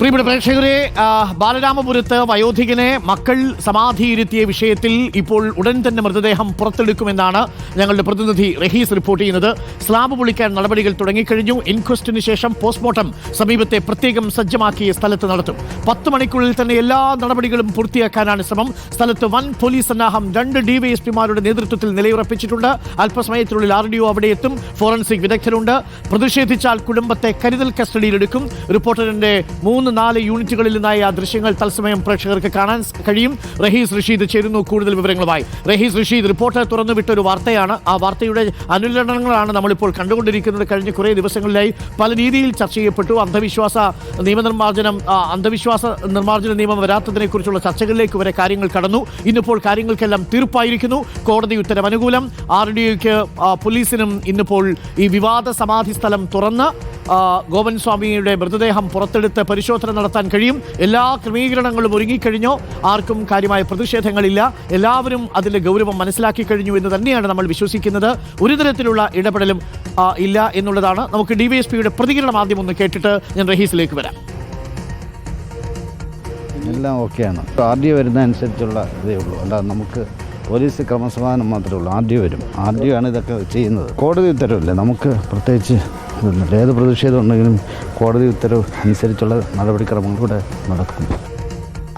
പ്രിയപ്പെട്ട പ്രേക്ഷകരെ, ബാലരാമപുരത്ത് വയോധികനെ മക്കൾ സമാധിയിരുത്തിയ വിഷയത്തിൽ ഇപ്പോൾ ഉടൻ തന്നെ മൃതദേഹം പുറത്തെടുക്കുമെന്നാണ് ഞങ്ങളുടെ പ്രതിനിധി റഹീസ് റിപ്പോർട്ട് ചെയ്യുന്നത്. സ്ലാബ് പൊളിക്കാൻ നടപടികൾ തുടങ്ങിക്കഴിഞ്ഞു. ഇൻക്വസ്റ്റിന് ശേഷം പോസ്റ്റ്മോർട്ടം സമീപത്തെ പ്രത്യേകം സജ്ജമാക്കിയ സ്ഥലത്ത് നടത്തും. 10 മണിക്കുള്ളിൽ തന്നെ എല്ലാ നടപടികളും പൂർത്തിയാക്കാനാണ് ശ്രമം. സ്ഥലത്ത് വൻ പോലീസ് സന്നാഹം 2 ഡിവൈഎസ്പിമാരുടെ നേതൃത്വത്തിൽ നിലയുറപ്പിച്ചിട്ടുണ്ട്. അല്പസമയത്തിനുള്ളിൽ RDO അവിടെ എത്തും. ഫോറൻസിക് വിദഗ്ധരുണ്ട്. പ്രതിഷേധിച്ചാൽ കുടുംബത്തെ കരുതൽ കസ്റ്റഡിയിലെടുക്കും. റിപ്പോർട്ടറിന്റെ 3-4 യൂണിറ്റുകളിൽ നിന്നായി ആ ദൃശ്യങ്ങൾ തത്സമയം പ്രേക്ഷകർക്ക് കാണാൻ കഴിയും. റഹീസ് റഷീദ് ചേരുന്നു കൂടുതൽ വിവരങ്ങളുമായി. റഹീസ് റഷീദ്, റിപ്പോർട്ടർ തുറന്നുവിട്ടൊരു വാർത്തയാണ്. ആ വാർത്തയുടെ അനുരണനങ്ങളാണ് നമ്മളിപ്പോൾ കണ്ടുകൊണ്ടിരിക്കുന്നത്. കഴിഞ്ഞ കുറേ ദിവസങ്ങളിലായി പല രീതിയിൽ ചർച്ച ചെയ്യപ്പെട്ടു. അന്ധവിശ്വാസ നിർമ്മാർജ്ജന നിയമം വരാത്തതിനെ കുറിച്ചുള്ള ചർച്ചകളിലേക്ക് വരെ കാര്യങ്ങൾ കടന്നു. ഇന്നിപ്പോൾ കാര്യങ്ങൾക്കെല്ലാം തീർപ്പായിരിക്കുന്നു. കോടതി ഉത്തരവ് അനുകൂലം. RDOയ്ക്ക് പോലീസിനും ഇന്നിപ്പോൾ ഈ വിവാദ സമാധി സ്ഥലം തുറന്ന് ഗോപൻ സ്വാമിയുടെ മൃതദേഹം പുറത്തെടുത്ത് പരിശോധന നടത്താൻ കഴിയും. എല്ലാ ക്രമീകരണങ്ങളും ഒരുങ്ങിക്കഴിഞ്ഞോ. ആർക്കും കാര്യമായ പ്രതിഷേധങ്ങളില്ല. എല്ലാവരും അതിൻ്റെ ഗൗരവം മനസ്സിലാക്കി കഴിഞ്ഞു എന്ന് തന്നെയാണ് നമ്മൾ വിശ്വസിക്കുന്നത്. ഒരു തരത്തിലുള്ള ഇടപെടലും ഇല്ല എന്നുള്ളതാണ്. നമുക്ക് DYSPയുടെ പ്രതികരണം ആദ്യം ഒന്ന് കേട്ടിട്ട് ഞാൻ റഹീസിലേക്ക് വരാം. എല്ലാം ഓക്കെയാണ്. RDO വരുന്നതനുസരിച്ചുള്ള ഇതേ ഉള്ളൂ. അല്ലാതെ നമുക്ക് പോലീസ് ക്രമസമാധാനം മാത്രമേ ഉള്ളൂ. RDO വരും. RDO ആണ് ഇതൊക്കെ ചെയ്യുന്നത്. കോടതി ഉത്തരവില്ലേ, നമുക്ക് പ്രത്യേകിച്ച് ഏത് പ്രതിഷേധം ഉണ്ടെങ്കിലും കോടതി ഉത്തരവ് അനുസരിച്ചുള്ള നടപടിക്രമങ്ങളിലൂടെ നടക്കും.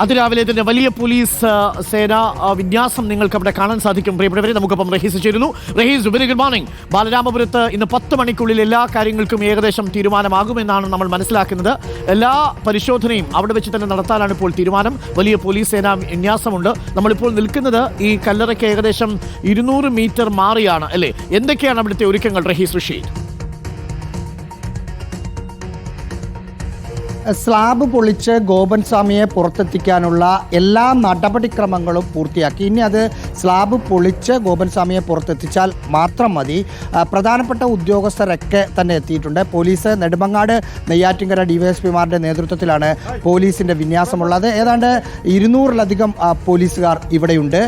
അതിരാവിലെ തന്നെ വലിയ പോലീസ് സേന വിന്യാസം നിങ്ങൾക്ക് അവിടെ കാണാൻ സാധിക്കും. പ്രിയപ്പെട്ടവരെ, നമുക്കൊപ്പം റഹീസ് ചേരുന്നു. Rahees, very good morning. ബാലരാമപുരത്ത് ഇന്ന് 10 മണിക്കുള്ളിൽ എല്ലാ കാര്യങ്ങൾക്കും ഏകദേശം തീരുമാനമാകുമെന്നാണ് നമ്മൾ മനസ്സിലാക്കുന്നത്. എല്ലാ പരിശോധനയും അവിടെ വെച്ച് തന്നെ നടത്താനാണ് ഇപ്പോൾ തീരുമാനം. വലിയ പോലീസ് സേന വിന്യാസമുണ്ട്. നമ്മളിപ്പോൾ നിൽക്കുന്നത് ഈ കല്ലറയ്ക്ക് ഏകദേശം 200 മീറ്റർ മാറിയാണ് അല്ലേ? എന്തൊക്കെയാണ് അവിടുത്തെ ഒരുക്കങ്ങൾ റഹീസ് റഷീദ്? സ്ലാബ് പൊളിച്ച് ഗോപൻ സ്വാമിയെ പുറത്തെത്തിക്കാനുള്ള എല്ലാ നടപടിക്രമങ്ങളും പൂർത്തിയാക്കി. ഇനി അത് സ്ലാബ് പൊളിച്ച് ഗോപൻ സ്വാമിയെ പുറത്തെത്തിച്ചാൽ മാത്രം മതി. പ്രധാനപ്പെട്ട ഉദ്യോഗസ്ഥരൊക്കെ തന്നെ എത്തിയിട്ടുണ്ട്. പോലീസ് നെടുമങ്ങാട് നെയ്യാറ്റിൻകര DYSPമാരുടെ നേതൃത്വത്തിലാണ് പോലീസിൻ്റെ വിന്യാസമുള്ളത്. ഏതാണ്ട് 200-ലധികം പോലീസുകാർ ഇവിടെയുണ്ട്.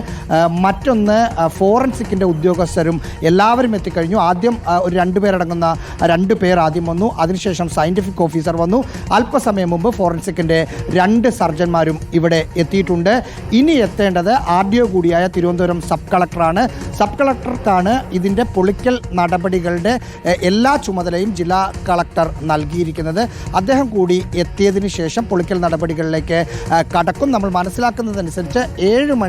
മറ്റൊന്ന് ഫോറൻസിക്കിൻ്റെ ഉദ്യോഗസ്ഥരും എല്ലാവരും എത്തിക്കഴിഞ്ഞു. ആദ്യം ഒരു 2 പേരടങ്ങുന്ന 2 പേർ ആദ്യം വന്നു. അതിനുശേഷം സയൻറ്റിഫിക് ഓഫീസർ വന്നു. അല്പസമയം മുമ്പ് ഫോറൻസിക്കിൻ്റെ 2 സർജന്മാരും ഇവിടെ എത്തിയിട്ടുണ്ട്. ഇനി എത്തേണ്ടത് RDO കൂടിയായ തിരുവനന്തപുരം സബ് കളക്ടറാണ്. സബ് കളക്ടർക്കാണ് ഇതിൻ്റെ പൊളിക്കൽ നടപടികളുടെ എല്ലാ ചുമതലയും ജില്ലാ കളക്ടർ നൽകിയിരിക്കുന്നത്. അദ്ദേഹം കൂടി എത്തിയതിന് ശേഷം പൊളിക്കൽ നടപടികളിലേക്ക് കടക്കും. നമ്മൾ മനസ്സിലാക്കുന്നതനുസരിച്ച് 7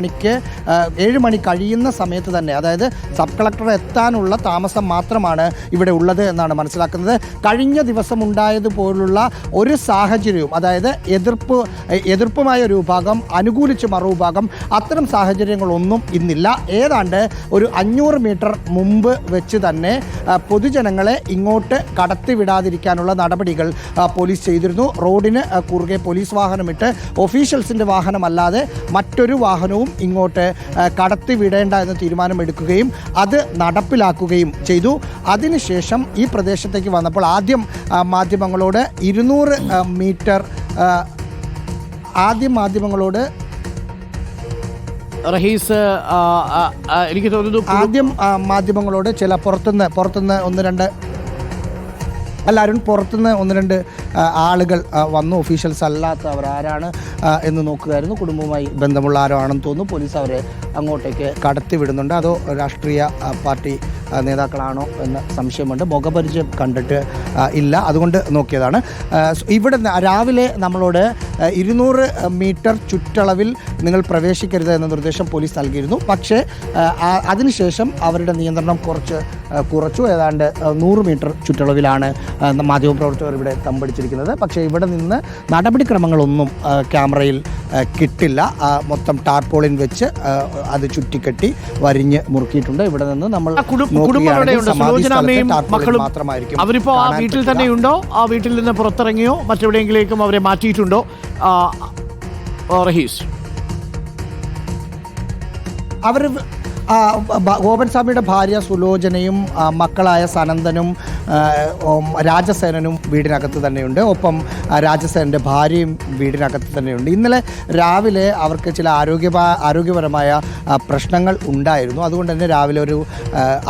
മണി കഴിയുന്ന സമയത്ത് തന്നെ, അതായത് സബ് കളക്ടർ എത്താനുള്ള താമസം മാത്രമാണ് ഇവിടെ ഉള്ളത് എന്നാണ് മനസ്സിലാക്കുന്നത്. കഴിഞ്ഞ ദിവസം ഉണ്ടായതുപോലുള്ള ഒരു സാഹചര്യവും, അതായത് എതിർപ്പുമായ ഒരു വിഭാഗം അനുകൂലിച്ച് മറുവിഭാഗം, അത്തരം സാഹചര്യങ്ങളൊന്നും ഇന്നില്ല. ഏതാണ്ട് ഒരു 500 മീറ്റർ മുമ്പ് വെച്ച് തന്നെ പൊതുജനങ്ങളെ ഇങ്ങോട്ട് കടത്തിവിടാതിരിക്കാനുള്ള നടപടികൾ പോലീസ് ചെയ്തിരുന്നു. റോഡിന് കുറുകെ പോലീസ് വാഹനമിട്ട് ഒഫീഷ്യൽസിൻ്റെ വാഹനമല്ലാതെ മറ്റൊരു വാഹനവും ഇങ്ങോട്ട് കടത്തിവിടേണ്ട എന്ന് തീരുമാനമെടുക്കുകയും അത് നടപ്പിലാക്കുകയും ചെയ്തു. അതിനുശേഷം ഈ പ്രദേശത്തേക്ക് വന്നപ്പോൾ ആദ്യം മാധ്യമങ്ങളോട് 200 മീറ്റർ റഹീസ്, എനിക്ക് തോന്നുന്നു ആദ്യം മാധ്യമങ്ങളോട് ചില പുറത്തുനിന്ന് 1-2 എല്ലാവരും പുറത്തുനിന്ന് 1-2 ആളുകൾ വന്നു. ഒഫീഷ്യൽസ് അല്ലാത്തവർ ആരാണ് എന്ന് നോക്കുകയായിരുന്നു. കുടുംബവുമായി ബന്ധമുള്ള ആരോ ആണെന്ന് തോന്നുന്നു. പോലീസ് അവരെ അങ്ങോട്ടേക്ക് കടത്തിവിടുന്നുണ്ട്. അതോ രാഷ്ട്രീയ പാർട്ടി നേതാക്കളാണോ എന്ന് സംശയമുണ്ട്. മുഖപരിചയം കണ്ടിട്ട് ഇല്ല, അതുകൊണ്ട് നോക്കിയതാണ്. ഇവിടെ രാവിലെ നമ്മളോട് 200 മീറ്റർ ചുറ്റളവിൽ നിങ്ങൾ പ്രവേശിക്കരുത് എന്ന നിർദ്ദേശം പോലീസ് നൽകിയിരുന്നു. പക്ഷേ അതിനുശേഷം അവരുടെ നിയന്ത്രണം കുറച്ചു. ഏതാണ്ട് 100 മീറ്റർ ചുറ്റളവിലാണ് മാധ്യമപ്രവർത്തകർ ഇവിടെ തമ്പടിച്ചിരിക്കുന്നത്. പക്ഷേ ഇവിടെ നിന്ന് നടപടിക്രമങ്ങളൊന്നും ക്യാമറയിൽ കിട്ടില്ല. മൊത്തം ടാർപോളിൻ വെച്ച് അത് ചുറ്റിക്കെട്ടി വരിഞ്ഞ് മുറുക്കിയിട്ടുണ്ട്. ഇവിടെ നിന്ന് നമ്മൾ മാത്രമായിരിക്കും. അവരിപ്പോ ആ വീട്ടിൽ തന്നെയുണ്ടോ? ആ വീട്ടിൽ നിന്ന് പുറത്തിറങ്ങിയോ? മറ്റെവിടെയെങ്കിലേക്കും അവരെ മാറ്റിയിട്ടുണ്ടോ റഹീസ്? അവർ ഗോപൻ സ്വാമിയുടെ ഭാര്യ സുലോചനയും മക്കളായ സനന്ദനും രാജസേനനും വീടിനകത്ത് തന്നെയുണ്ട്. ഒപ്പം രാജസേനൻ്റെ ഭാര്യയും വീടിനകത്ത് തന്നെയുണ്ട്. ഇന്നലെ രാവിലെ അവർക്ക് ചില ആരോഗ്യപരമായ പ്രശ്നങ്ങൾ ഉണ്ടായിരുന്നു. അതുകൊണ്ട് തന്നെ രാവിലെ ഒരു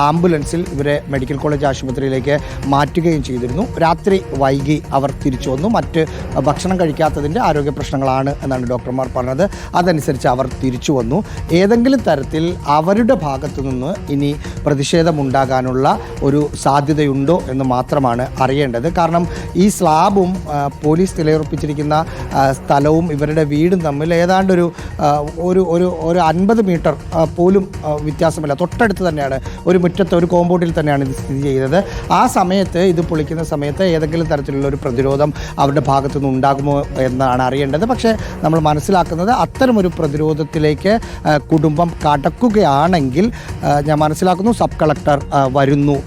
ആംബുലൻസിൽ ഇവരെ മെഡിക്കൽ കോളേജ് ആശുപത്രിയിലേക്ക് മാറ്റുകയും ചെയ്തിരുന്നു. രാത്രി വൈകി അവർ തിരിച്ചു വന്നു. മറ്റ് ഭക്ഷണം കഴിക്കാത്തതിൻ്റെ ആരോഗ്യ പ്രശ്നങ്ങളാണ് എന്നാണ് ഡോക്ടർമാർ പറഞ്ഞത്. അതനുസരിച്ച് അവർ തിരിച്ചു വന്നു. ഏതെങ്കിലും തരത്തിൽ അവരുടെ ഭാഗത്തു നിന്ന് ഇനി പ്രതിഷേധമുണ്ടാകാനുള്ള ഒരു സാധ്യതയുണ്ടോ എന്ന് മാത്രമാണ് അറിയേണ്ടത്. കാരണം ഈ സ്ലാബും പോലീസ് നിലയുറപ്പിച്ചിരിക്കുന്ന സ്ഥലവും ഇവരുടെ വീടും തമ്മിൽ ഏതാണ്ട് ഒരു 50 മീറ്റർ പോലും വ്യത്യാസമില്ല. തൊട്ടടുത്ത് തന്നെയാണ്, ഒരു മുറ്റത്ത് ഒരു കോമ്പൗണ്ടിൽ തന്നെയാണ് ഇത് സ്ഥിതി ചെയ്തത്. ആ സമയത്ത് ഇത് പൊളിക്കുന്ന സമയത്ത് ഏതെങ്കിലും തരത്തിലുള്ള ഒരു പ്രതിരോധം അവരുടെ ഭാഗത്തു നിന്ന് ഉണ്ടാകുമോ എന്നാണ് അറിയേണ്ടത്. പക്ഷേ നമ്മൾ മനസ്സിലാക്കുന്നത് അത്തരമൊരു പ്രതിരോധത്തിലേക്ക് കുടുംബം കടക്കുകയാണെങ്കിൽ ഞാൻ മനസ്സിലാക്കുന്നു സബ് കളക്ടർ വരുന്നു